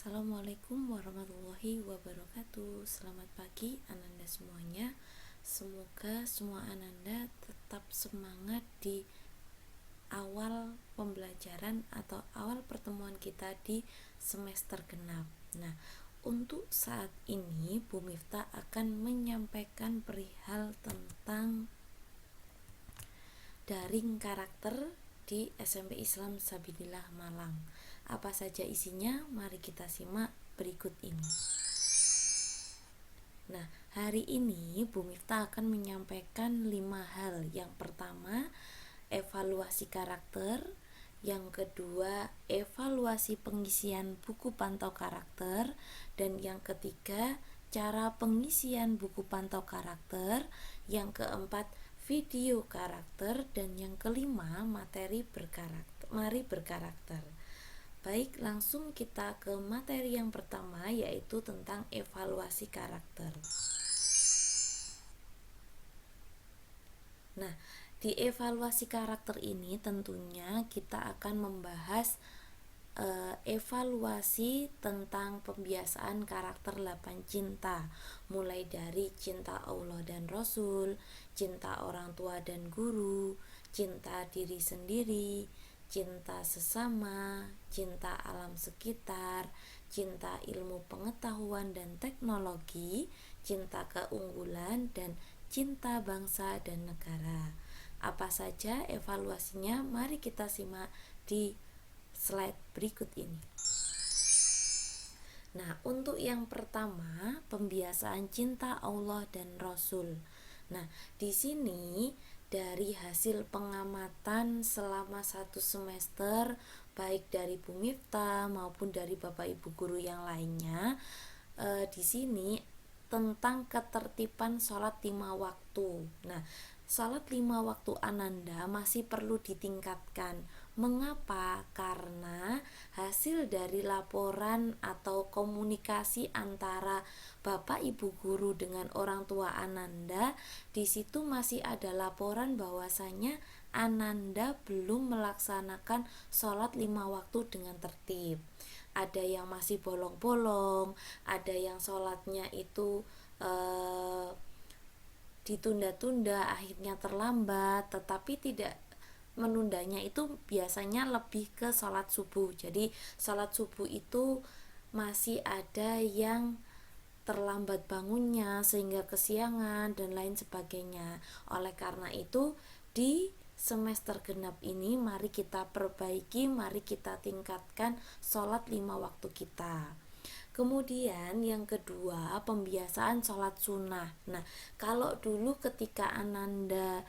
Assalamualaikum warahmatullahi wabarakatuh. Selamat pagi Ananda semuanya. Semoga semua Ananda tetap semangat di awal pembelajaran atau awal pertemuan kita di semester genap. Nah, untuk saat ini Bu Miftah akan menyampaikan perihal tentang daring karakter di SMP Islam Sabilillah Malang. Apa saja isinya? Mari kita simak berikut ini. Nah, hari ini Bu Miftah akan menyampaikan 5 hal. Yang pertama, evaluasi karakter. Yang kedua, evaluasi pengisian buku pantau karakter. Dan yang ketiga, cara pengisian buku pantau karakter. Yang keempat, video karakter. Dan yang kelima, materi berkarakter. Mari berkarakter. Baik, langsung kita ke materi yang pertama, yaitu tentang evaluasi karakter. Nah, di evaluasi karakter ini tentunya kita akan membahas evaluasi tentang pembiasaan karakter 8 cinta, mulai dari cinta Allah dan Rasul, cinta orang tua dan guru, cinta diri sendiri, cinta sesama, cinta alam sekitar, cinta ilmu pengetahuan dan teknologi, cinta keunggulan, dan cinta bangsa dan negara. Apa saja evaluasinya? Mari kita simak di slide berikut ini. Nah, untuk yang pertama, pembiasaan cinta Allah dan Rasul. Nah, di sini dari hasil pengamatan selama 1 semester, baik dari Bu Miftah maupun dari Bapak Ibu guru yang lainnya, di sini tentang ketertiban sholat 5 waktu. Nah, sholat 5 waktu Ananda masih perlu ditingkatkan. Mengapa? Karena hasil dari laporan atau komunikasi antara Bapak Ibu guru dengan orang tua Ananda, di situ masih ada laporan bahwasanya Ananda belum melaksanakan sholat 5 waktu dengan tertib. Ada yang masih bolong-bolong, ada yang sholatnya itu ditunda-tunda, akhirnya terlambat, tetapi tidak menundanya itu biasanya lebih ke sholat subuh. Jadi sholat subuh itu masih ada yang terlambat bangunnya sehingga kesiangan dan lain sebagainya. Oleh karena itu, di semester genap ini mari kita perbaiki, mari kita tingkatkan sholat 5 waktu kita. Kemudian yang kedua, pembiasaan sholat sunnah. Nah, kalau dulu ketika Ananda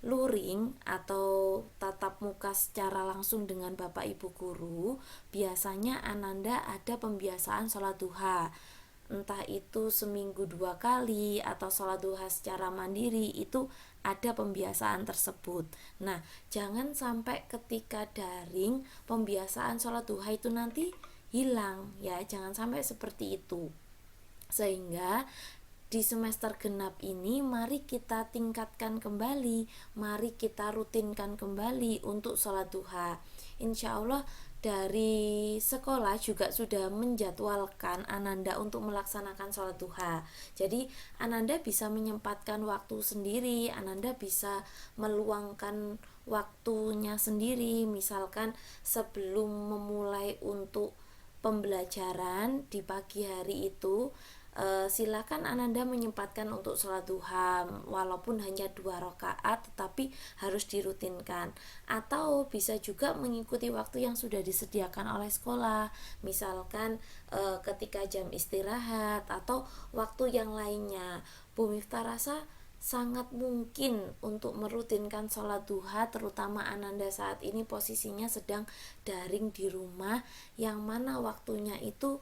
luring atau tatap muka secara langsung dengan Bapak Ibu guru, biasanya Ananda ada pembiasaan sholat duha, entah itu seminggu 2 kali atau sholat duha secara mandiri, itu ada pembiasaan tersebut. Nah, jangan sampai ketika daring pembiasaan sholat duha itu nanti hilang ya, jangan sampai seperti itu. Sehingga di semester genap ini mari kita tingkatkan kembali, mari kita rutinkan kembali untuk sholat duha. Insya Allah dari sekolah juga sudah menjadwalkan Ananda untuk melaksanakan sholat duha. Jadi Ananda bisa menyempatkan waktu sendiri, Ananda bisa meluangkan waktunya sendiri. Misalkan sebelum memulai untuk pembelajaran di pagi hari itu, silakan Ananda menyempatkan untuk sholat duha, walaupun hanya 2 rakaat tetapi harus dirutinkan. Atau bisa juga mengikuti waktu yang sudah disediakan oleh sekolah, misalkan ketika jam istirahat atau waktu yang lainnya. Bu Miftah rasa sangat mungkin untuk merutinkan sholat duha, terutama Ananda saat ini posisinya sedang daring di rumah, yang mana waktunya itu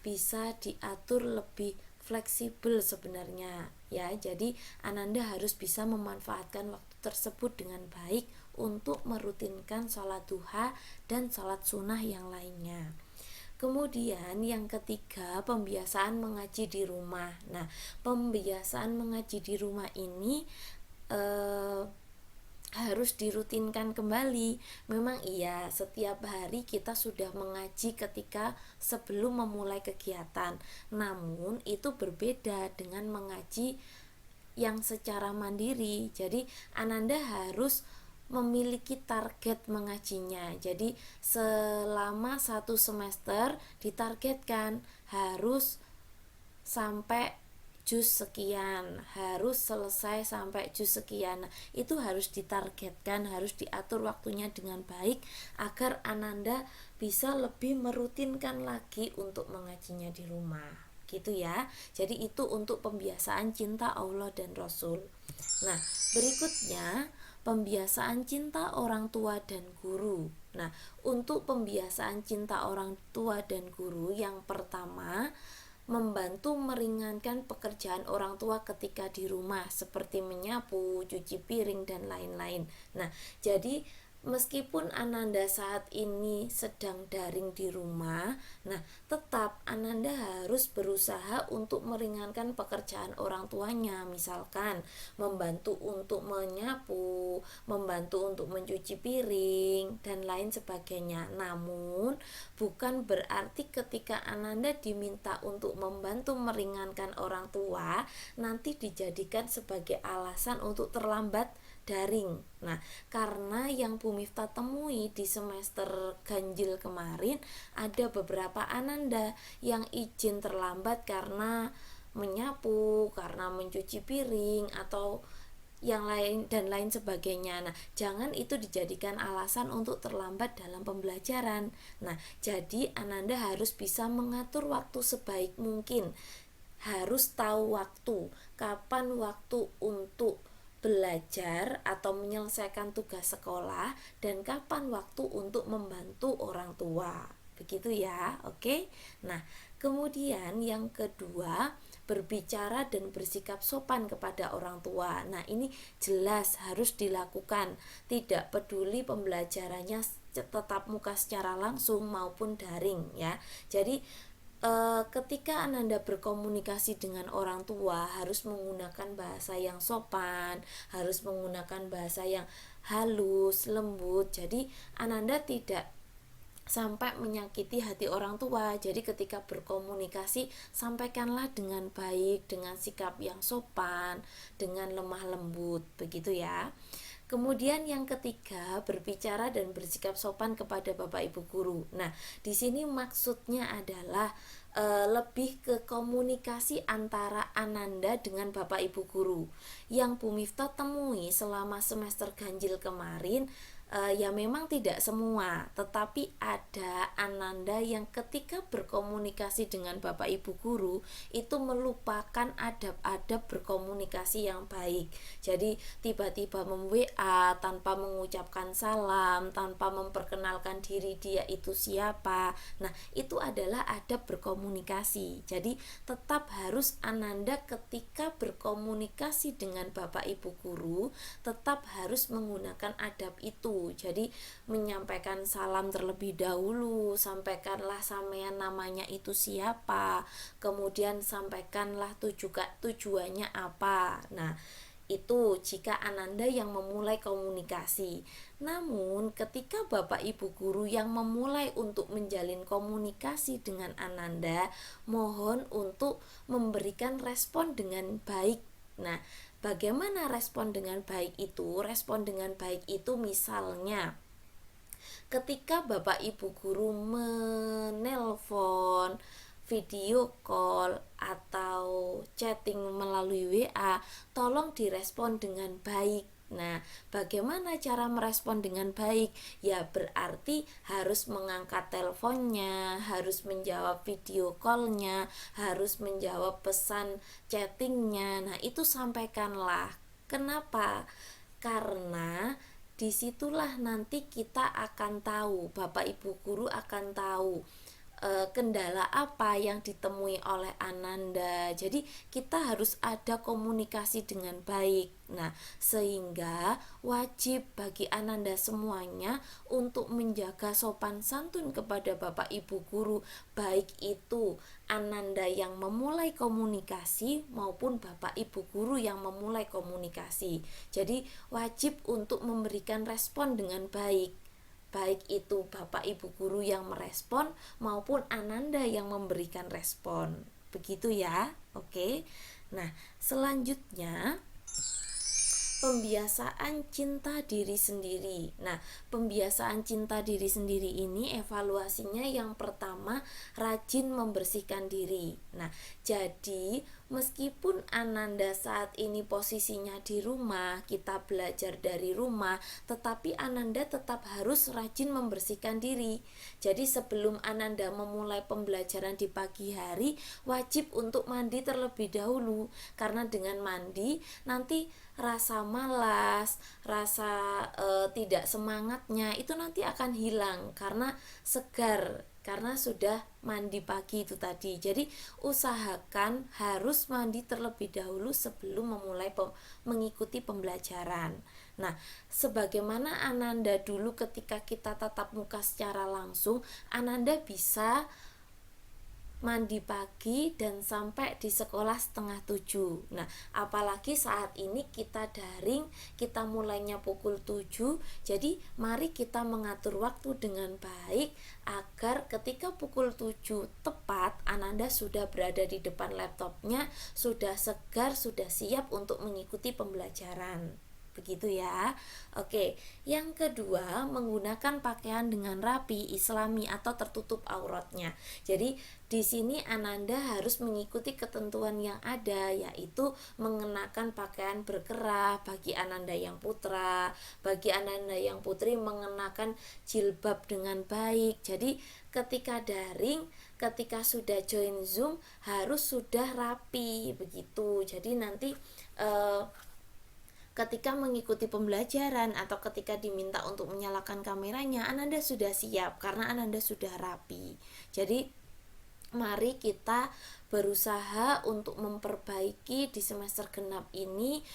bisa diatur lebih fleksibel sebenarnya ya. Jadi Ananda harus bisa memanfaatkan waktu tersebut dengan baik untuk merutinkan sholat duha dan sholat sunnah yang lainnya. Kemudian yang ketiga, pembiasaan mengaji di rumah. Nah, pembiasaan mengaji di rumah ini harus dirutinkan kembali. Memang iya, setiap hari kita sudah mengaji ketika sebelum memulai kegiatan. Namun itu berbeda dengan mengaji yang secara mandiri. Jadi Ananda harus memiliki target mengajinya. Jadi selama 1 semester ditargetkan harus sampai juz sekian, harus selesai sampai juz sekian. Nah, itu harus ditargetkan, harus diatur waktunya dengan baik agar Ananda bisa lebih merutinkan lagi untuk mengajinya di rumah. Gitu ya. Jadi itu untuk pembiasaan cinta Allah dan Rasul. Nah, berikutnya pembiasaan cinta orang tua dan guru. Nah, untuk pembiasaan cinta orang tua dan guru yang pertama, membantu meringankan pekerjaan orang tua ketika di rumah seperti menyapu, cuci piring dan lain-lain. Nah, jadi meskipun Ananda saat ini sedang daring di rumah, nah tetap Ananda harus berusaha untuk meringankan pekerjaan orang tuanya, misalkan membantu untuk menyapu, membantu untuk mencuci piring dan lain sebagainya. Namun bukan berarti ketika Ananda diminta untuk membantu meringankan orang tua nanti dijadikan sebagai alasan untuk terlambat daring. Nah, karena yang Bu Miftah temui di semester ganjil kemarin ada beberapa Ananda yang izin terlambat karena menyapu, karena mencuci piring atau yang lain dan lain sebagainya. Nah, jangan itu dijadikan alasan untuk terlambat dalam pembelajaran. Nah, jadi Ananda harus bisa mengatur waktu sebaik mungkin. Harus tahu waktu, kapan waktu untuk belajar atau menyelesaikan tugas sekolah dan kapan waktu untuk membantu orang tua. Begitu ya, oke? Nah, kemudian yang kedua, berbicara dan bersikap sopan kepada orang tua. Nah, ini jelas harus dilakukan, tidak peduli pembelajarannya tetap muka secara langsung maupun daring ya. Jadi ketika Ananda berkomunikasi dengan orang tua harus menggunakan bahasa yang sopan, harus menggunakan bahasa yang halus, lembut. Jadi Ananda tidak sampai menyakiti hati orang tua. Jadi ketika berkomunikasi sampaikanlah dengan baik, dengan sikap yang sopan, dengan lemah lembut, begitu ya. Kemudian yang ketiga, berbicara dan bersikap sopan kepada Bapak Ibu guru. Nah, di sini maksudnya adalah lebih ke komunikasi antara Ananda dengan Bapak Ibu guru. Yang Bu Miftah temui selama semester ganjil kemarin, ya memang tidak semua, tetapi ada Ananda yang ketika berkomunikasi dengan Bapak Ibu guru itu melupakan adab-adab berkomunikasi yang baik. Jadi tiba-tiba mem-WA tanpa mengucapkan salam, tanpa memperkenalkan diri dia itu siapa. Nah, itu adalah adab berkomunikasi. Jadi tetap harus Ananda ketika berkomunikasi dengan Bapak Ibu guru tetap harus menggunakan adab itu. Jadi menyampaikan salam terlebih dahulu, sampaikanlah sampean namanya itu siapa, kemudian sampaikanlah tujuannya apa. Nah, itu jika Ananda yang memulai komunikasi. Namun ketika Bapak Ibu guru yang memulai untuk menjalin komunikasi dengan Ananda, mohon untuk memberikan respon dengan baik. Nah, bagaimana respon dengan baik itu? Respon dengan baik itu misalnya ketika Bapak Ibu guru menelpon, video call atau chatting melalui WA, tolong direspon dengan baik. Nah, bagaimana cara merespon dengan baik? Ya berarti harus mengangkat teleponnya, harus menjawab video callnya, harus menjawab pesan chattingnya. Nah, itu sampaikanlah. Kenapa? Karena disitulah nanti kita akan tahu, Bapak Ibu guru akan tahu kendala apa yang ditemui oleh Ananda. Jadi kita harus ada komunikasi dengan baik. Nah, sehingga wajib bagi Ananda semuanya untuk menjaga sopan santun kepada Bapak Ibu guru, baik itu Ananda yang memulai komunikasi maupun Bapak Ibu guru yang memulai komunikasi. Jadi wajib untuk memberikan respon dengan baik, baik itu Bapak Ibu guru yang merespon maupun Ananda yang memberikan respon. Begitu ya. Oke. Nah, selanjutnya pembiasaan cinta diri sendiri. Nah, pembiasaan cinta diri sendiri ini evaluasinya yang pertama, rajin membersihkan diri. Nah, jadi meskipun Ananda saat ini posisinya di rumah, kita belajar dari rumah, tetapi Ananda tetap harus rajin membersihkan diri. Jadi sebelum Ananda memulai pembelajaran di pagi hari, wajib untuk mandi terlebih dahulu, karena dengan mandi nanti rasa malas, rasa tidak semangatnya itu nanti akan hilang karena segar, karena sudah mandi pagi itu tadi. Jadi usahakan harus mandi terlebih dahulu sebelum memulai mengikuti pembelajaran. Nah, sebagaimana Ananda dulu ketika kita tatap muka secara langsung, Ananda bisa mandi pagi dan sampai di sekolah 6:30. Nah, apalagi saat ini kita daring, kita mulainya pukul 7. Jadi, mari kita mengatur waktu dengan baik agar ketika pukul 7 tepat Ananda sudah berada di depan laptopnya, sudah segar, sudah siap untuk mengikuti pembelajaran. Begitu ya. Oke, yang kedua, menggunakan pakaian dengan rapi, islami atau tertutup auratnya. Jadi di sini Ananda harus mengikuti ketentuan yang ada, yaitu mengenakan pakaian berkerah bagi Ananda yang putra, bagi Ananda yang putri mengenakan jilbab dengan baik. Jadi ketika daring, ketika sudah join Zoom harus sudah rapi begitu. Jadi nanti ketika mengikuti pembelajaran atau ketika diminta untuk menyalakan kameranya, Ananda sudah siap karena Ananda sudah rapi. Jadi mari kita berusaha untuk memperbaiki di semester genap ini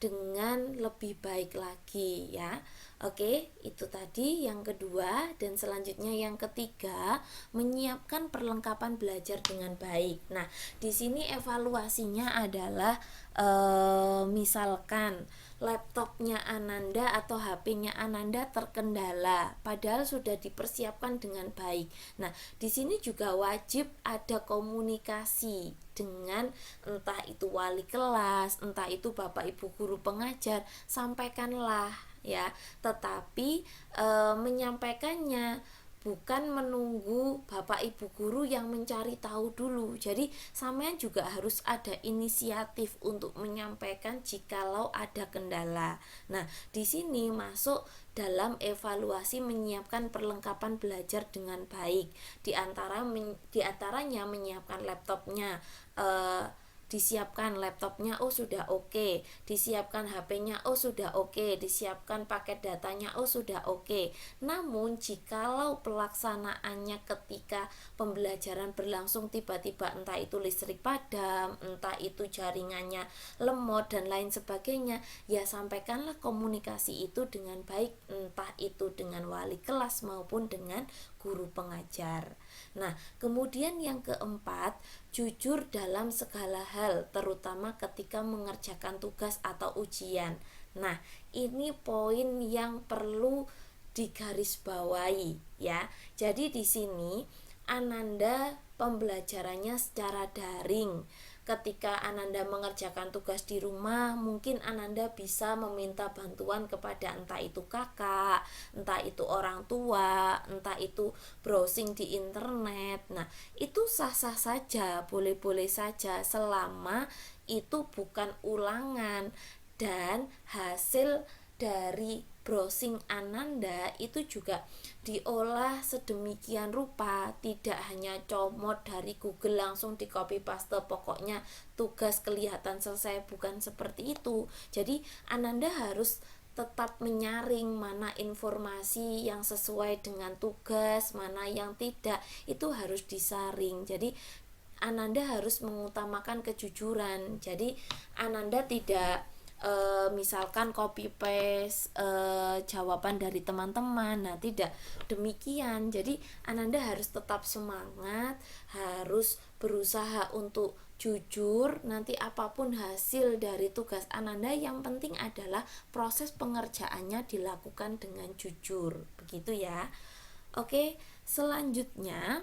dengan lebih baik lagi ya. Oke, itu tadi yang kedua, dan selanjutnya yang ketiga, menyiapkan perlengkapan belajar dengan baik. Nah, di sini evaluasinya adalah misalkan laptopnya Ananda atau HP-nya Ananda terkendala, padahal sudah dipersiapkan dengan baik. Nah, di sini juga wajib ada komunikasi dengan entah itu wali kelas, entah itu Bapak Ibu guru pengajar, sampaikanlah ya. Tetapi menyampaikannya bukan menunggu Bapak Ibu guru yang mencari tahu dulu. Jadi sampean juga harus ada inisiatif untuk menyampaikan jikalau ada kendala. Nah, di sini masuk dalam evaluasi menyiapkan perlengkapan belajar dengan baik. Di antaranya menyiapkan laptopnya, disiapkan laptopnya, oh sudah oke. Disiapkan HP-nya, oh sudah oke. Disiapkan paket datanya, oh sudah oke. Namun jikalau pelaksanaannya ketika pembelajaran berlangsung tiba-tiba entah itu listrik padam, entah itu jaringannya lemot dan lain sebagainya, ya sampaikanlah komunikasi itu dengan baik, entah itu dengan wali kelas maupun dengan guru pengajar. Nah, kemudian yang keempat, jujur dalam segala hal, terutama ketika mengerjakan tugas atau ujian. Nah, ini poin yang perlu digarisbawahi ya. Jadi di sini Ananda pembelajarannya secara daring. Ketika Ananda mengerjakan tugas di rumah, mungkin Ananda bisa meminta bantuan kepada entah itu kakak, entah itu orang tua, entah itu browsing di internet. Nah, itu sah-sah saja, boleh-boleh saja selama itu bukan ulangan dan hasil dari browsing Ananda itu juga diolah sedemikian rupa, tidak hanya comot dari Google langsung di copy paste pokoknya tugas kelihatan selesai, bukan seperti itu. Jadi Ananda harus tetap menyaring mana informasi yang sesuai dengan tugas, mana yang tidak, itu harus disaring. Jadi Ananda harus mengutamakan kejujuran. Jadi Ananda tidak misalkan copy paste jawaban dari teman-teman. Nah, tidak demikian. Jadi Ananda harus tetap semangat, harus berusaha untuk jujur. Nanti apapun hasil dari tugas Ananda, yang penting adalah proses pengerjaannya dilakukan dengan jujur. Begitu ya. Oke, selanjutnya